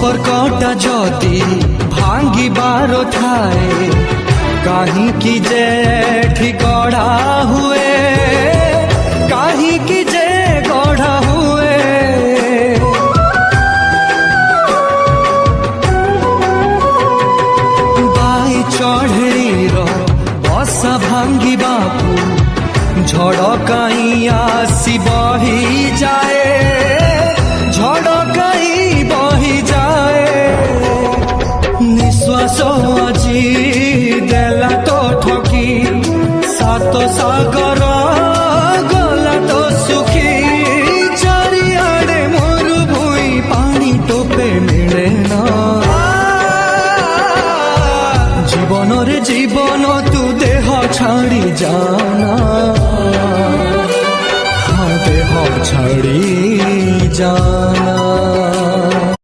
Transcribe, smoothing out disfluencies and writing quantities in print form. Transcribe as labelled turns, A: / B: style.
A: संपर्कटा जदि भांगिबार थाए काहींकि जे एठी गढ़ा हुए काहींकि जे गढ़ा हुए बाई चढ़ेईर बसा भांगिबाकू झड़ काई आसी बही जाए झड़ काई बही जाए निश्वास আজি देला तो ठकी सात सागर गला तो सुखी चारिआडे मोरू भुई पानी टोपे मिले ना जीवन रे जीवन तू देह छाड़ी जा